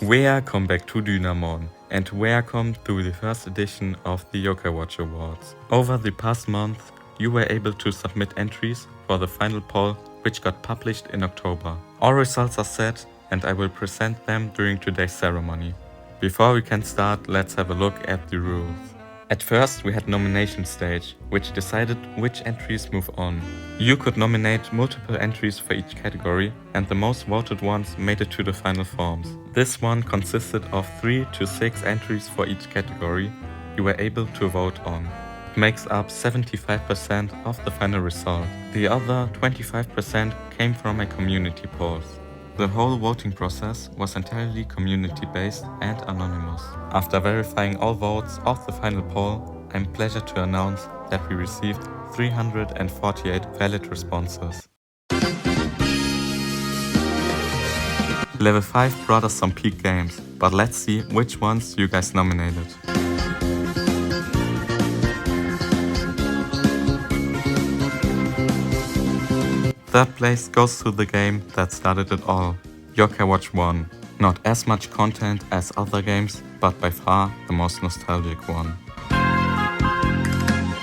Welcome back to Dynamon and welcome to the first edition of the Yokai Watch Awards. Over the past month, you were able to submit entries for the final poll, which got published in October. All results are set and I will present them during today's ceremony. Before we can start, let's have a look at the rules. At first, we had nomination stage, which decided which entries move on. You could nominate multiple entries for each category, and the most voted ones made it to the final forms. This one consisted of 3 to 6 entries for each category you were able to vote on. It makes up 75% of the final result. The other 25% came from my community polls. The whole voting process was entirely community-based and anonymous. After verifying all votes of the final poll, I'm pleased to announce that we received 348 valid responses. Level 5 brought us some peak games, but let's see which ones you guys nominated. Third place goes to the game that started it all, Yokai Watch 1. Not as much content as other games, but by far the most nostalgic one.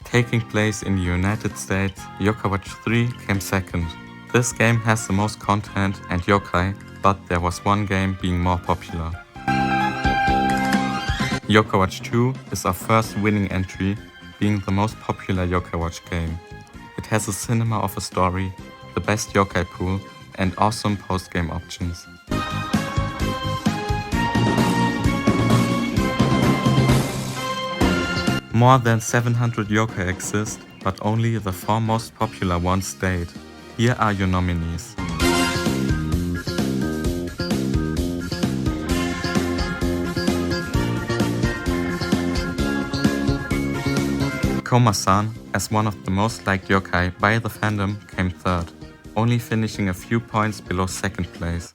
Taking place in the United States, Yokai Watch 3 came second. This game has the most content and yokai, but there was one game being more popular. Yokai Watch 2 is our first winning entry, being the most popular Yokai Watch game. It has a cinema of a story, the best yokai pool, and awesome post-game options. More than 700 yokai exist, but only the 4 most popular ones stayed. Here are your nominees. Koma-san, as one of the most liked yokai by the fandom, came third, only finishing a few points below second place.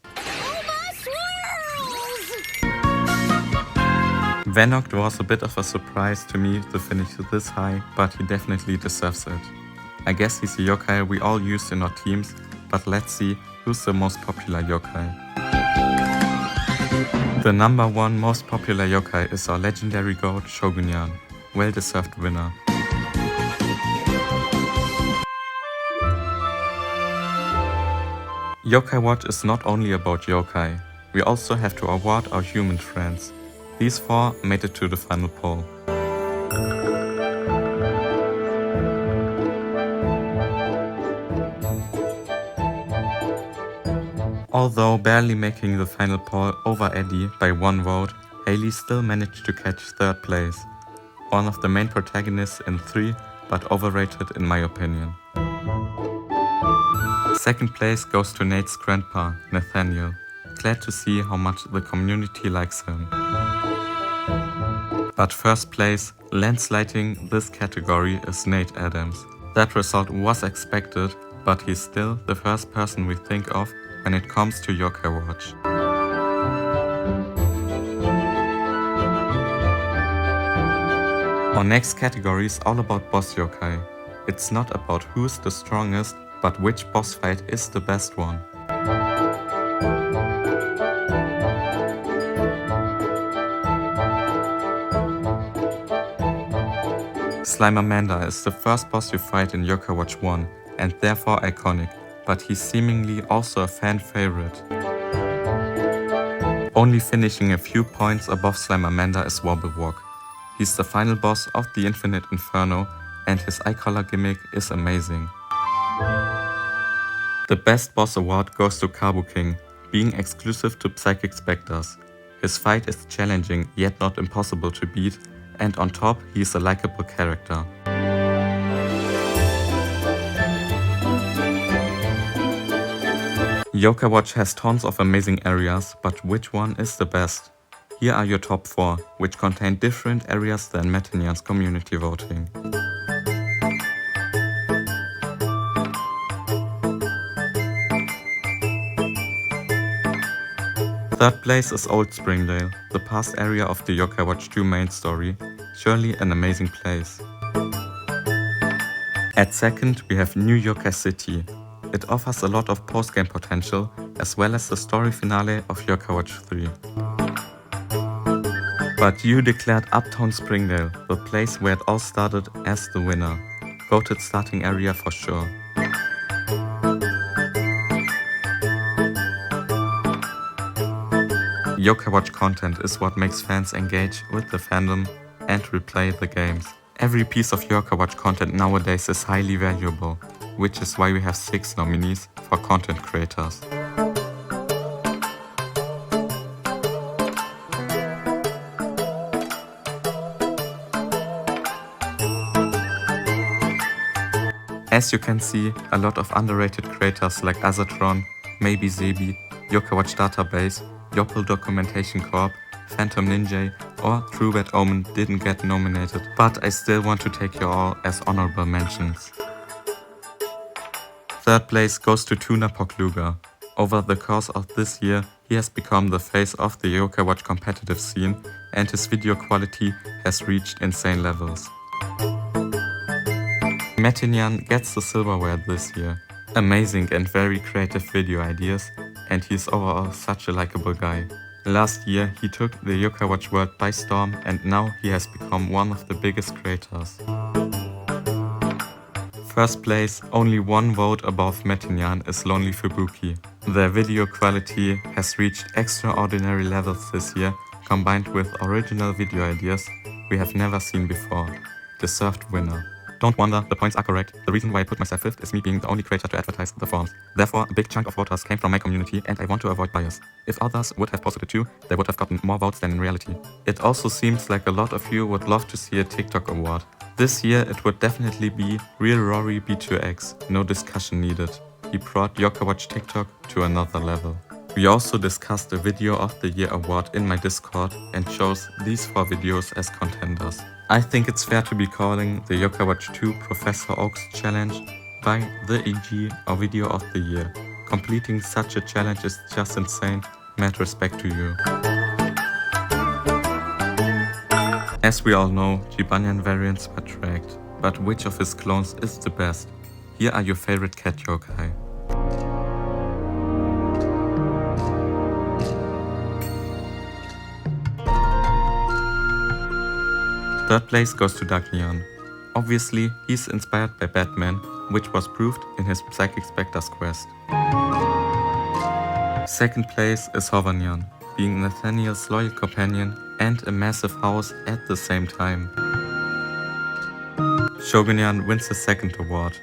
Venoct was a bit of a surprise to me to finish this high, but he definitely deserves it. I guess he's a yokai we all used in our teams, but let's see who's the most popular yokai. The number 1 most popular yokai is our legendary goat Hovernyan, well-deserved winner. Yokai Watch is not only about yokai, we also have to award our human friends. These 4 made it to the final poll. Although barely making the final poll over Eddie by 1 vote, Haley still managed to catch third place. One of the main protagonists in 3, but overrated in my opinion. Second place goes to Nate's grandpa, Nathaniel. Glad to see how much the community likes him. But first place, landsliding this category, is Nate Adams. That result was expected, but he's still the first person we think of when it comes to Yokai Watch. Our next category is all about boss yokai. It's not about who's the strongest, but which boss fight is the best one. Slimermanda is the first boss you fight in Yokai Watch 1 and therefore iconic, but he's seemingly also a fan favorite. Only finishing a few points above Slimermanda is Wobblewalk. He's the final boss of the Infinite Inferno and his eye color gimmick is amazing. The best boss award goes to Kabuking, being exclusive to Psychic Spectres. His fight is challenging yet not impossible to beat, and on top he is a likable character. Yokai Watch has tons of amazing areas, but which one is the best? Here are your top 4, which contain different areas than Metanian's community voting. Third place is Old Springdale, the past area of the Yokai Watch 2 main story, surely an amazing place. At second we have New Yokai City. It offers a lot of post-game potential, as well as the story finale of Yokai Watch 3. But you declared Uptown Springdale, the place where it all started, as the winner. Voted starting area for sure. Yokai Watch content is what makes fans engage with the fandom and replay the games. Every piece of Yokai Watch content nowadays is highly valuable, which is why we have 6 nominees for content creators. As you can see, a lot of underrated creators like Azatron, Maybe Zebi, Yokai Watch Database, Yoppel Documentation Corp, Phantom Ninja or True Bad Omen didn't get nominated, but I still want to take you all as honorable mentions. Third place goes to Tuna Pokluga. Over the course of this year, he has become the face of the Yokai Watch competitive scene and his video quality has reached insane levels. Metinyan gets the silverware this year. Amazing and very creative video ideas, and he is overall such a likable guy. Last year he took the Yokai Watch World by storm and now he has become one of the biggest creators. First place, only one vote above Metinyan, is Lonely Fubuki. Their video quality has reached extraordinary levels this year, combined with original video ideas we have never seen before. Deserved winner. Don't wonder, the points are correct. The reason why I put myself 5th is me being the only creator to advertise the forums. Therefore, a big chunk of voters came from my community and I want to avoid bias. If others would have posted it too, they would have gotten more votes than in reality. It also seems like a lot of you would love to see a TikTok award. This year it would definitely be Real Rory B2X, no discussion needed. He brought Yokai Watch TikTok to another level. We also discussed a Video of the Year award in my Discord and chose these 4 videos as contenders. I think it's fair to be calling the Yokai Watch 2 Professor Oak's challenge by the EG or Video of the Year. Completing such a challenge is just insane, mad respect to you. As we all know, Jibanyan variants were tracked, but which of his clones is the best? Here are your favorite cat yokai. Third place goes to Dagnion. Obviously, he's inspired by Batman, which was proved in his Psychic Spectre's quest. Second place is Hovernyan, being Nathaniel's loyal companion and a massive house at the same time. Shogunyan wins the second award.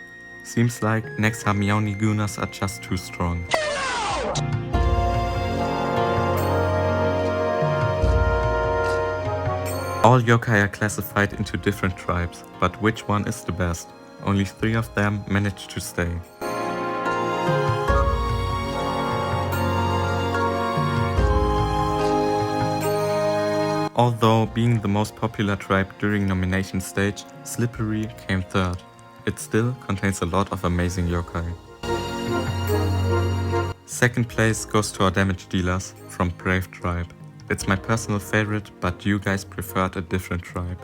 Seems like next Hamioni Gunas are just too strong. All yokai are classified into different tribes, but which one is the best? Only 3 of them managed to stay. Although being the most popular tribe during nomination stage, Slippery came third. It still contains a lot of amazing yokai. Second place goes to our damage dealers from Brave Tribe. It's my personal favorite, but you guys preferred a different tribe.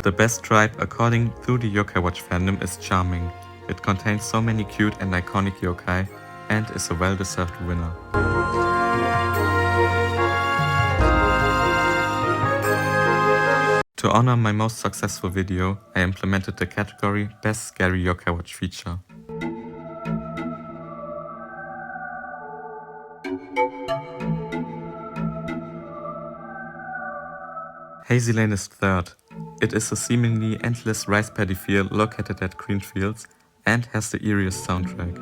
The best tribe according to the Yokai Watch fandom is Charming. It contains so many cute and iconic yokai and is a well-deserved winner. To honor my most successful video, I implemented the category Best Scary Yokai Watch Feature. Hazy Lane is third. It is a seemingly endless rice paddy field located at Greenfields and has the eeriest soundtrack.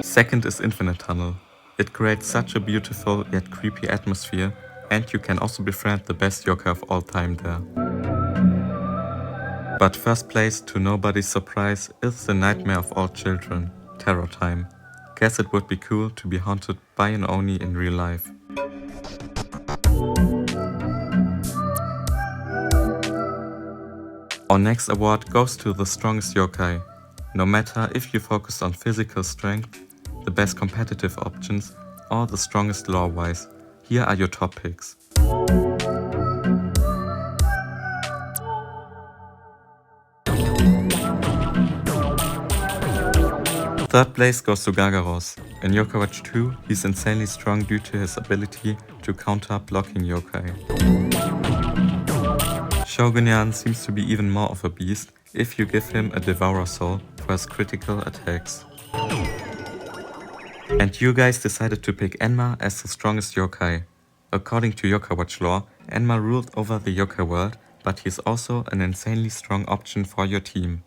Second is Infinite Tunnel. It creates such a beautiful yet creepy atmosphere, and you can also befriend the best yokai of all time there. But first place, to nobody's surprise, is the nightmare of all children, Terror Time. Guess it would be cool to be haunted by an Oni in real life. Our next award goes to the strongest yokai. No matter if you focus on physical strength, the best competitive options, or the strongest lore-wise, here are your top picks. Third place goes to Gargaros. In Yokai Watch 2, he's insanely strong due to his ability to counter blocking yokai. Hovernyan seems to be even more of a beast if you give him a Devourer Soul for his critical attacks. And you guys decided to pick Enma as the strongest yokai. According to Yokai Watch lore, Enma ruled over the Yokai World, but he is also an insanely strong option for your team.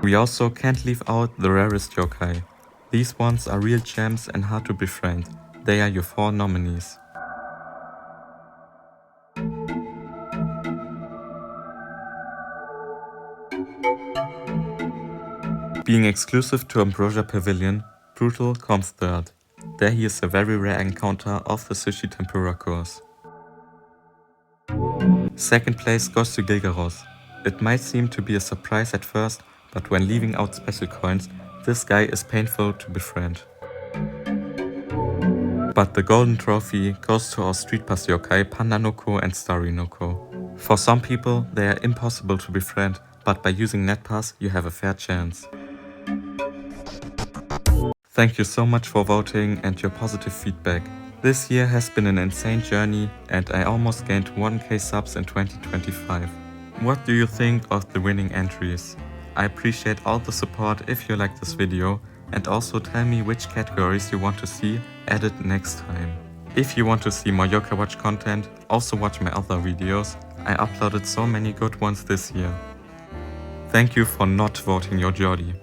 We also can't leave out the Rarest Yokai. These ones are real gems and hard to befriend. They are your 4 nominees. Being exclusive to Ambrosia Pavilion, Brutal comes third. There he is a very rare encounter of the Sushi Tempura course. Second place goes to Gilgaros. It might seem to be a surprise at first, but when leaving out special coins, this guy is painful to befriend. But the golden trophy goes to our Street Pass yokai Panda Noko and Starry Noko. For some people, they are impossible to befriend, but by using NetPass, you have a fair chance. Thank you so much for voting and your positive feedback. This year has been an insane journey and I almost gained 1k subs in 2025. What do you think of the winning entries? I appreciate all the support if you like this video, and also tell me which categories you want to see added next time. If you want to see more Yokai Watch content, also watch my other videos. I uploaded so many good ones this year. Thank you for not voting your Jolly.